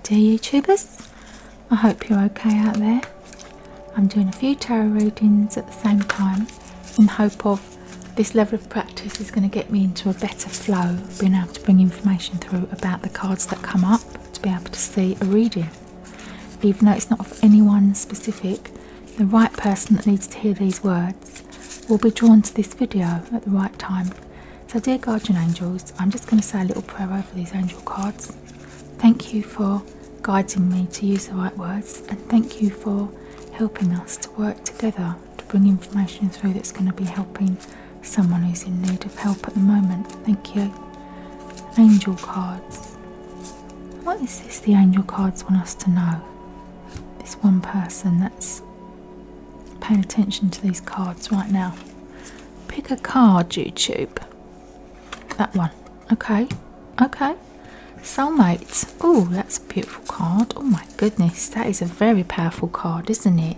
dear YouTubers. I hope you're okay out there. I'm doing a few tarot readings at the same time in hope of this level of practice is going to get me into a better flow, being able to bring information through about the cards that come up, to be able to see a reading. Even though it's not of anyone specific, the right person that needs to hear these words will be drawn to this video at the right time. So dear guardian angels, I'm just going to say a little prayer over these angel cards. Thank you for guiding me to use the right words, and thank you for helping us to work together to bring information through that's going to be helping someone who's in need of help at the moment. Thank you. Angel cards. What is this the angel cards want us to know? This one person that's paying attention to these cards right now. Pick a card, YouTube. That one. Okay. Okay. Soulmate. Oh, that's a beautiful card. Oh my goodness, that is a very powerful card, isn't it?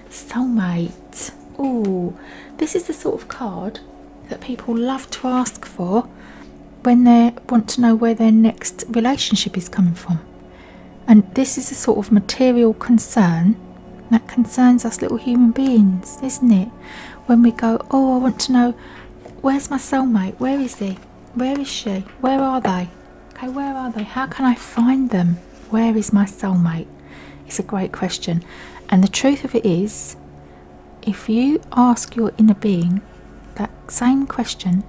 Soulmate. Oh, this is the sort of card that people love to ask for when they want to know where their next relationship is coming from. And this is a sort of material concern that concerns us little human beings, isn't it? When we go, oh, I want to know, where's my soulmate? Where is he? Where is she? Where are they? Okay, where are they? How can I find them? Where is my soulmate? It's a great question. And the truth of it is, if you ask your inner being that same question,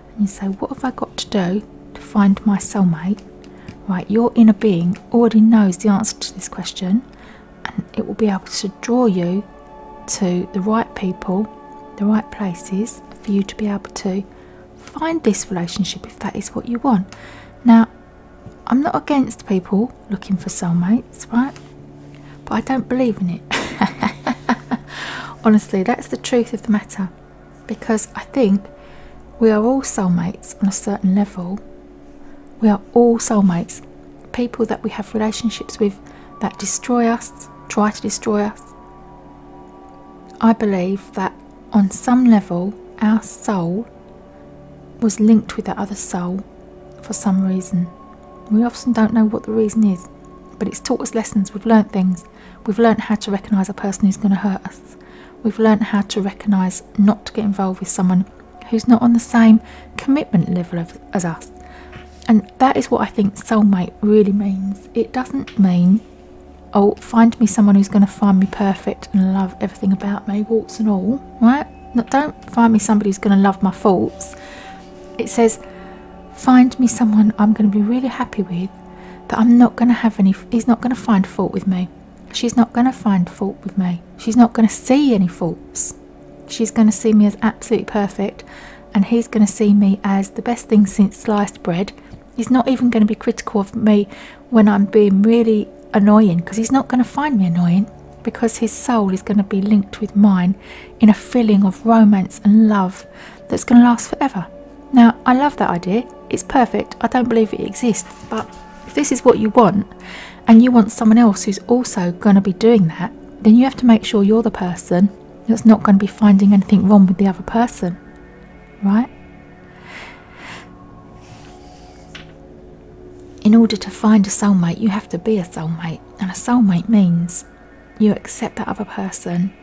and you say, what have I got to do to find my soulmate? Right, your inner being already knows the answer to this question, and it will be able to draw you to the right people, the right places for you to be able to find this relationship if that is what you want. Now, I'm not against people looking for soulmates, right? But I don't believe in it. Honestly, that's the truth of the matter. Because I think we are all soulmates on a certain level. We are all soulmates. People that we have relationships with that destroy us, try to destroy us. I believe that on some level our soul was linked with that other soul for some reason. We often don't know what the reason is, but it's taught us lessons. We've learnt things. We've learnt how to recognise a person who's going to hurt us. We've learnt how to recognise not to get involved with someone who's not on the same commitment level as us. And that is what I think soulmate really means. It doesn't mean, oh, find me someone who's going to find me perfect and love everything about me, warts and all, right? No, don't find me somebody who's going to love my faults. It says, find me someone I'm going to be really happy with, that I'm not going to have any, he's not going to find fault with me. She's not going to find fault with me. She's not going to see any faults. She's going to see me as absolutely perfect, and he's going to see me as the best thing since sliced bread. He's not even going to be critical of me when I'm being really annoying, because he's not going to find me annoying, because his soul is going to be linked with mine in a feeling of romance and love that's going to last forever. Now, I love that idea. It's perfect. I don't believe it exists. But if this is what you want, and you want someone else who's also going to be doing that, then you have to make sure you're the person that's not going to be finding anything wrong with the other person. Right? In order to find a soulmate, you have to be a soulmate. And a soulmate means you accept that other person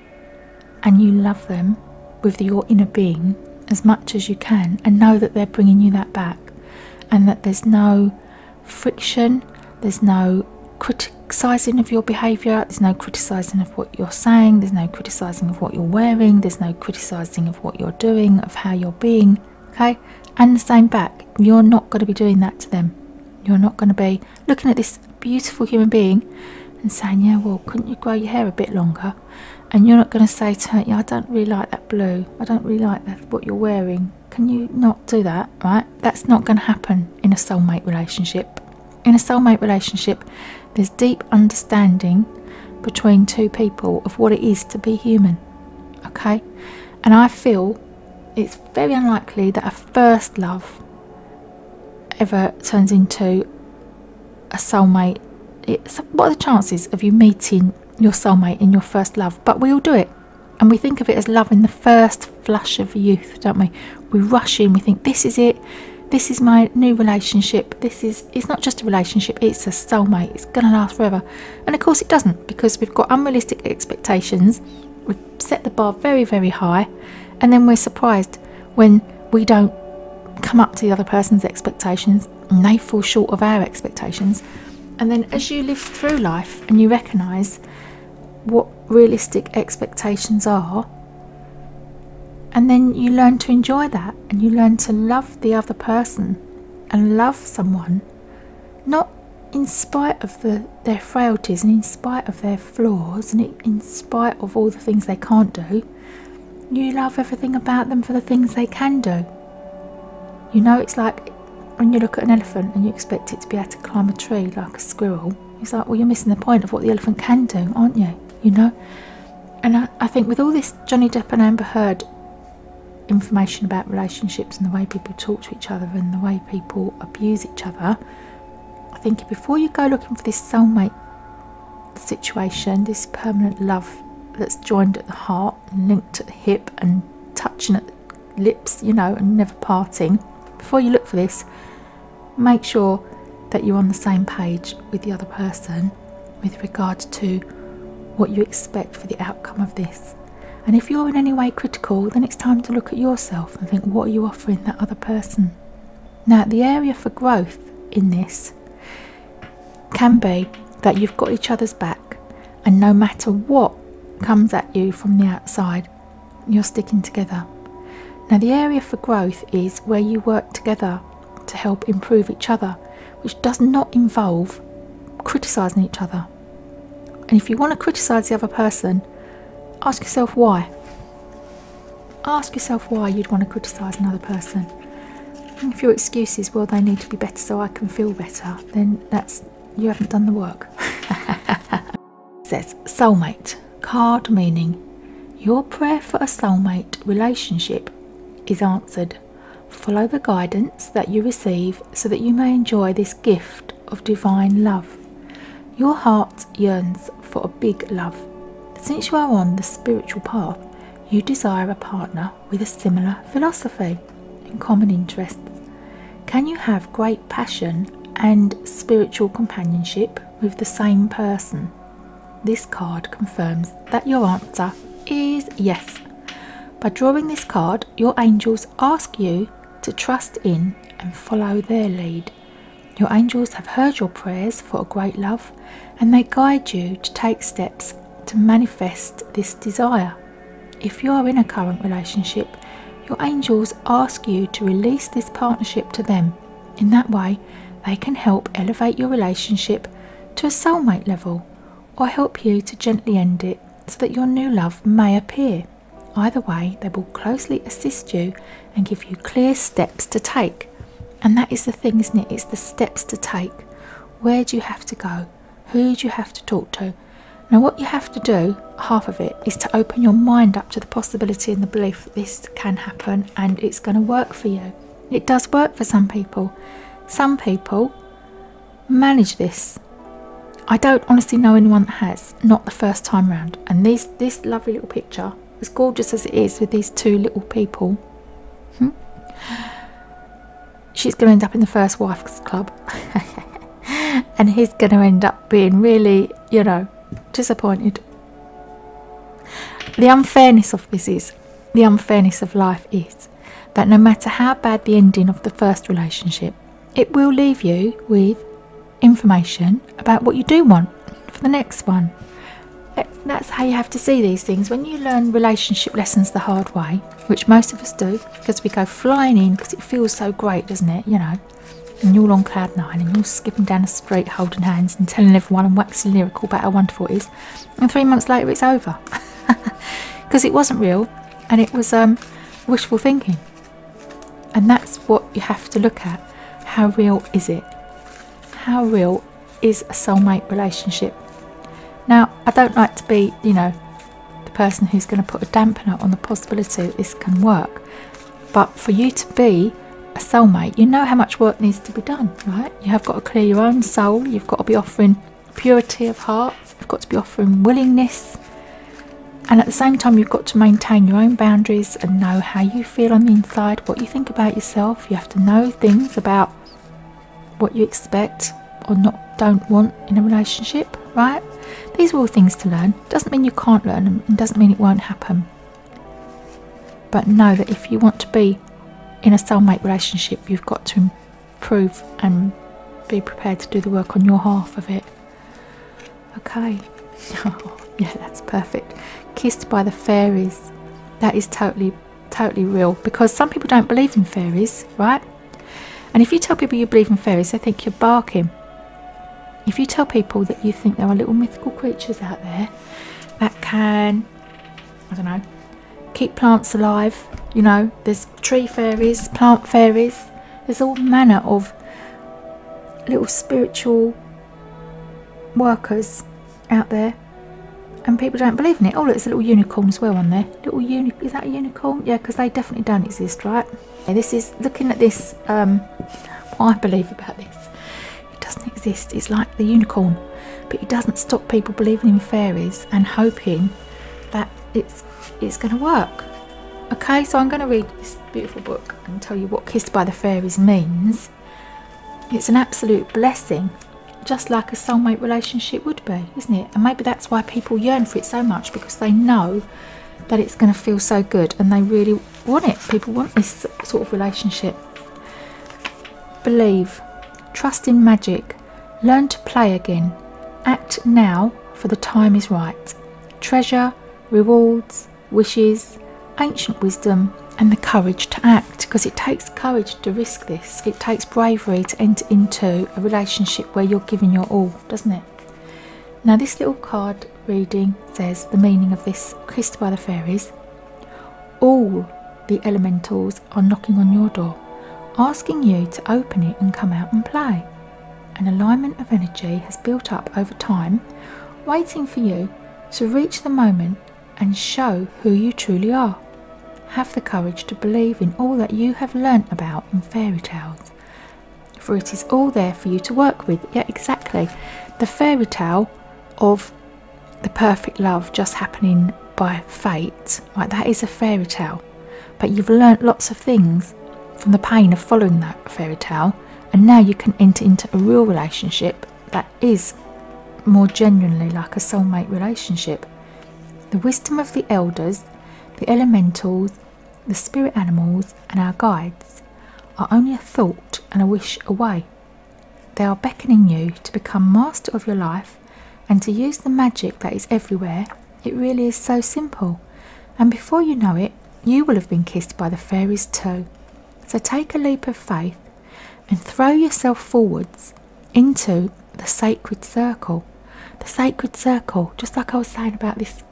and you love them with your inner being as much as you can, and know that they're bringing you that back, and that there's no friction, there's no criticising of your behaviour, there's no criticising of what you're saying, there's no criticising of what you're wearing, there's no criticising of what you're doing, of how you're being, okay? And the same back. You're not going to be doing that to them. You're not going to be looking at this beautiful human being and saying, yeah, well, couldn't you grow your hair a bit longer? And you're not going to say to her, yeah, I don't really like that blue, I don't really like what you're wearing, can you not do that, right? That's not going to happen in a soulmate relationship. In a soulmate relationship, there's deep understanding between two people of what it is to be human, okay? And I feel it's very unlikely that a first love ever turns into a soulmate. What are the chances of you meeting your soulmate in your first love? But we all do it, and we think of it as love in the first flush of youth, don't we? We rush in, we think this is it, this is my new relationship. It's not just a relationship, it's a soulmate. It's going to last forever. And of course it doesn't, because we've got unrealistic expectations. We've set the bar very, very high, and then we're surprised when we don't come up to the other person's expectations and they fall short of our expectations. And then as you live through life and you recognise what realistic expectations are, and then you learn to enjoy that, and you learn to love the other person and love someone, not in spite of their frailties and in spite of their flaws and in spite of all the things they can't do. You love everything about them for the things they can do. You know, it's like when you look at an elephant and you expect it to be able to climb a tree like a squirrel. It's like, well, you're missing the point of what the elephant can do, aren't you? You know? And I think with all this Johnny Depp and Amber Heard information about relationships and the way people talk to each other and the way people abuse each other, I think before you go looking for this soulmate situation, this permanent love that's joined at the heart and linked at the hip and touching at the lips, you know, and never parting, before you look for this, make sure that you're on the same page with the other person with regard to what you expect for the outcome of this. And if you're in any way critical, then it's time to look at yourself and think, what are you offering that other person? Now, the area for growth in this can be that you've got each other's back, and no matter what comes at you from the outside, you're sticking together. Now, the area for growth is where you work together to help improve each other, which does not involve criticising each other. And if you want to criticise the other person, ask yourself why. Ask yourself why you'd want to criticise another person. And if your excuse is, well, they need to be better so I can feel better, then you haven't done the work. It says soulmate card, meaning your prayer for a soulmate relationship is answered. Follow the guidance that you receive so that you may enjoy this gift of divine love. Your heart yearns for a big love. Since you are on the spiritual path, you desire a partner with a similar philosophy and common interests. Can you have great passion and spiritual companionship with the same person? This card confirms that your answer is yes. By drawing this card, your angels ask you to trust in and follow their lead. Your angels have heard your prayers for a great love, and they guide you to take steps to manifest this desire. If you are in a current relationship, your angels ask you to release this partnership to them. In that way, they can help elevate your relationship to a soulmate level, or help you to gently end it so that your new love may appear. Either way, they will closely assist you and give you clear steps to take. And that is the thing, isn't it? It's the steps to take. Where do you have to go? Who do you have to talk to? Now, what you have to do, half of it, is to open your mind up to the possibility and the belief that this can happen and it's going to work for you. It does work for some people. Some people manage this. I don't honestly know anyone that has, not the first time round. And this lovely little picture, as gorgeous as it is with these two little people, she's going to end up in the first wives club. And he's going to end up being really, you know, disappointed. The unfairness of this is, the unfairness of life is, that no matter how bad the ending of the first relationship, it will leave you with information about what you do want for the next one. That's how you have to see these things. When you learn relationship lessons the hard way, which most of us do, because we go flying in because it feels so great, doesn't it, you know, and you're all on cloud nine and you're skipping down the street holding hands and telling everyone and waxing lyrical about how wonderful it is, and 3 months later it's over because it wasn't real and it was wishful thinking. And that's what you have to look at. How real is it? How real is a soulmate relationship? Now, I don't like to be, you know, the person who's going to put a dampener on the possibility that this can work, but for you to be a soulmate, you know how much work needs to be done, right? You have got to clear your own soul, you've got to be offering purity of heart, you've got to be offering willingness, And at the same time, you've got to maintain your own boundaries and know how you feel on the inside, what you think about yourself. You have to know things about what you expect or don't want in a relationship, right? These are all things to learn. Doesn't mean you can't learn them, and doesn't mean it won't happen. But know that if you want to be in a soulmate relationship, you've got to improve and be prepared to do the work on your half of it. Okay. Oh, yeah, that's perfect. Kissed by the fairies. That is totally real, because some people don't believe in fairies, right? And if you tell people you believe in fairies, they think you're barking. If you tell people that you think there are little mythical creatures out there that can, I don't know, keep plants alive, you know, there's tree fairies, plant fairies, there's all manner of little spiritual workers out there, and people don't believe in it. Oh look, there's a little unicorn as well on there. Is that a unicorn? Yeah, because they definitely don't exist, right? Yeah, this is, looking at this, what I believe about this, it doesn't exist. It's like the unicorn, but it doesn't stop people believing in fairies and hoping that it's going to work. Okay, so I'm going to read this beautiful book and tell you what Kissed by the Fairies means. It's an absolute blessing, just like a soulmate relationship would be, isn't it? And maybe that's why people yearn for it so much, because they know that it's going to feel so good and they really want it. People want this sort of relationship. Believe, trust in magic, learn to play again, act now, for the time is right. Treasure, rewards, wishes, ancient wisdom, and the courage to act, because it takes courage to risk this. It takes bravery to enter into a relationship where you're giving your all, doesn't it? Now this little card reading says the meaning of this Kissed by the Fairies. All the elementals are knocking on your door, asking you to open it and come out and play. An alignment of energy has built up over time, waiting for you to reach the moment and show who you truly are. Have the courage to believe in all that you have learnt about in fairy tales, for it is all there for you to work with. Yeah, exactly. The fairy tale of the perfect love just happening by fate, right? That is a fairy tale, but you've learnt lots of things from the pain of following that fairy tale, and now you can enter into a real relationship that is more genuinely like a soulmate relationship. The wisdom of the elders, the elementals, the spirit animals, and our guides are only a thought and a wish away. They are beckoning you to become master of your life and to use the magic that is everywhere. It really is so simple, and before you know it, you will have been kissed by the fairies too. So take a leap of faith and throw yourself forwards into the sacred circle. The sacred circle, just like I was saying about this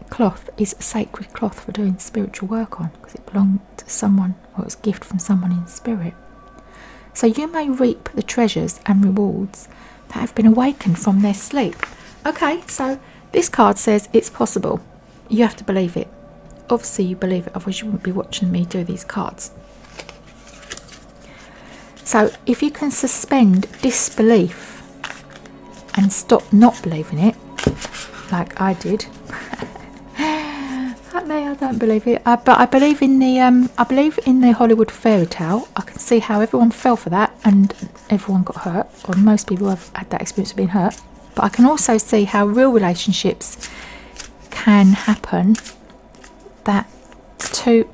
cloth, is a sacred cloth for doing spiritual work on, because it belonged to someone, or it was a gift from someone in spirit. So you may reap the treasures and rewards that have been awakened from their sleep. Okay, so this card says it's possible. You have to believe it. Obviously you believe it, otherwise you wouldn't be watching me do these cards. So if you can suspend disbelief and stop not believing it, like I did. I don't believe it, but I believe in the Hollywood fairy tale. I can see how everyone fell for that and everyone got hurt, or most people have had that experience of being hurt. But I can also see how real relationships can happen, that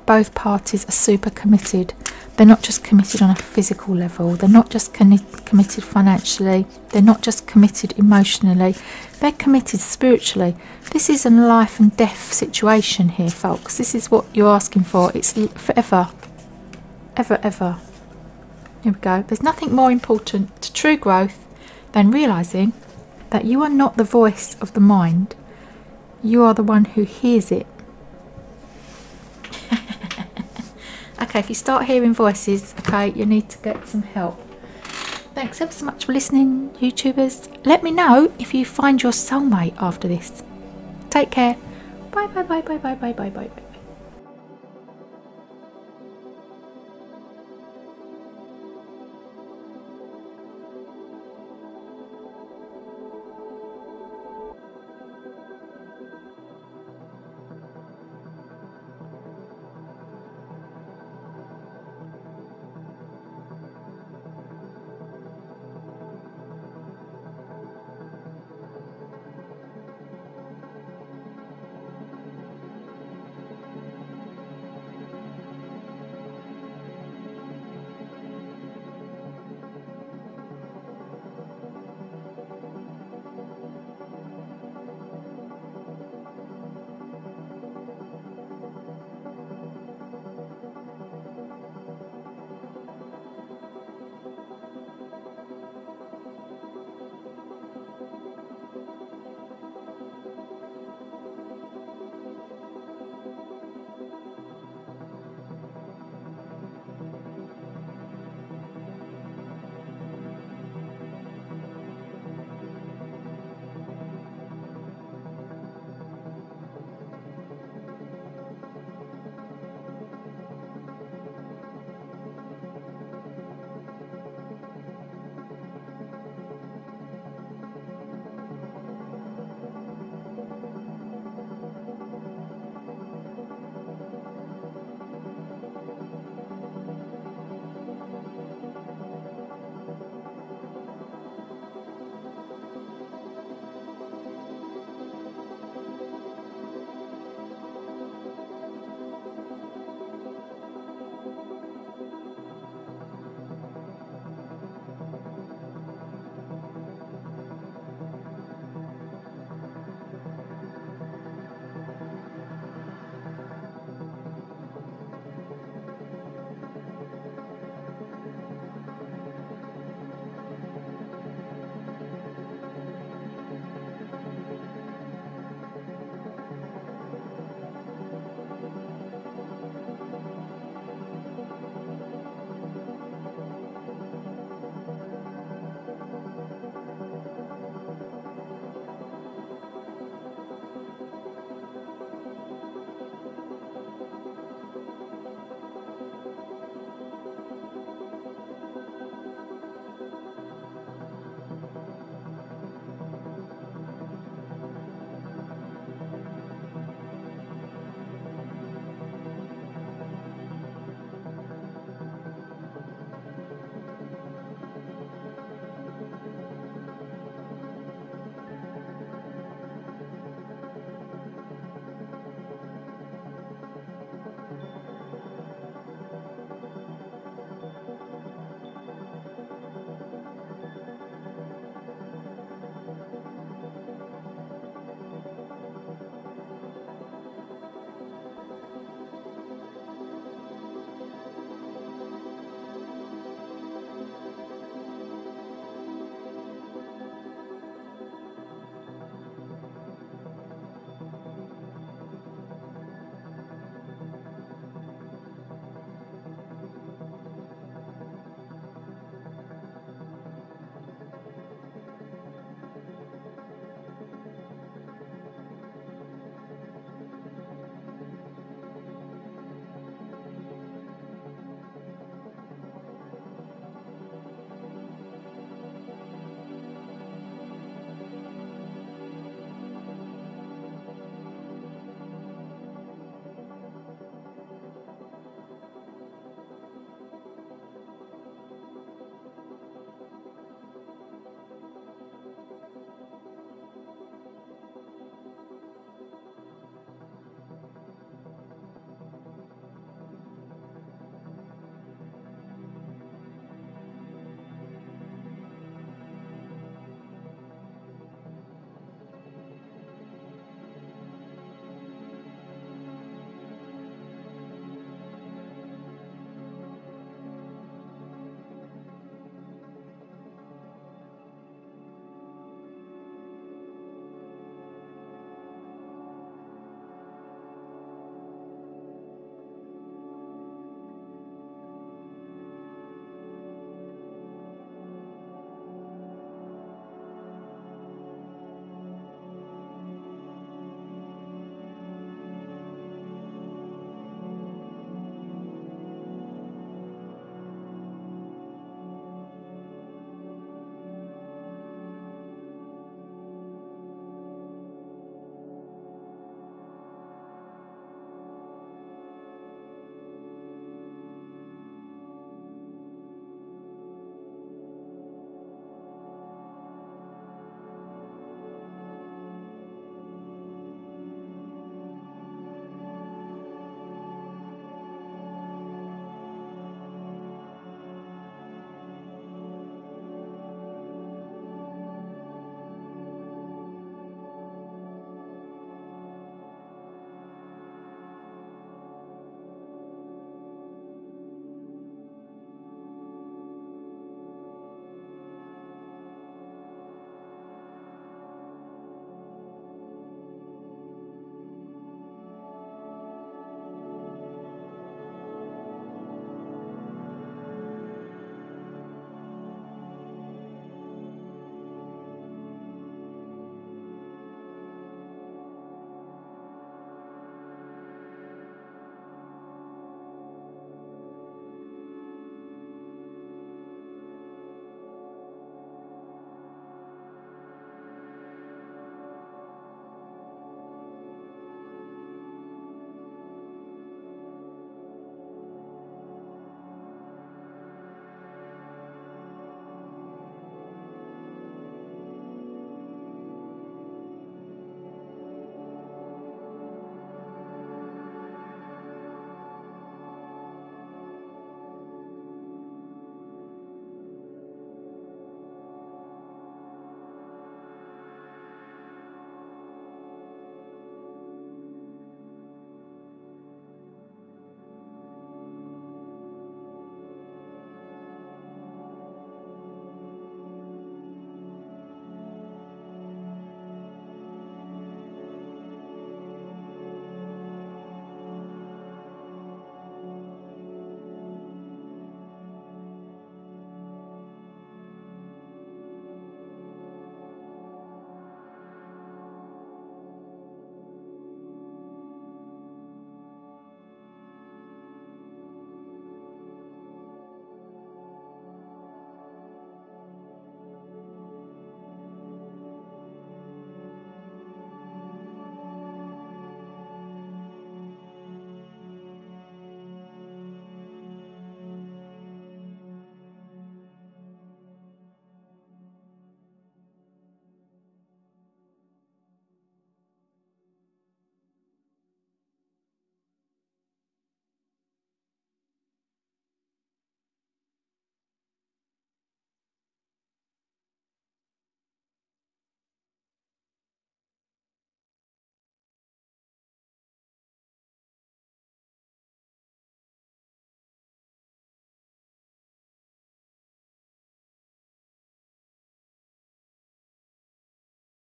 both parties are super committed. They're not just committed on a physical level, they're not just committed financially, they're not just committed emotionally, they're committed spiritually. This is a life and death situation here, folks. This is what you're asking for. It's forever, ever, ever. Here we go. There's nothing more important to true growth than realising that you are not the voice of the mind, you are the one who hears it. Okay, if you start hearing voices, okay, you need to get some help. Thanks ever so much for listening, YouTubers. Let me know if you find your soulmate after this. Take care. Bye, bye, bye, bye, bye, bye, bye, bye.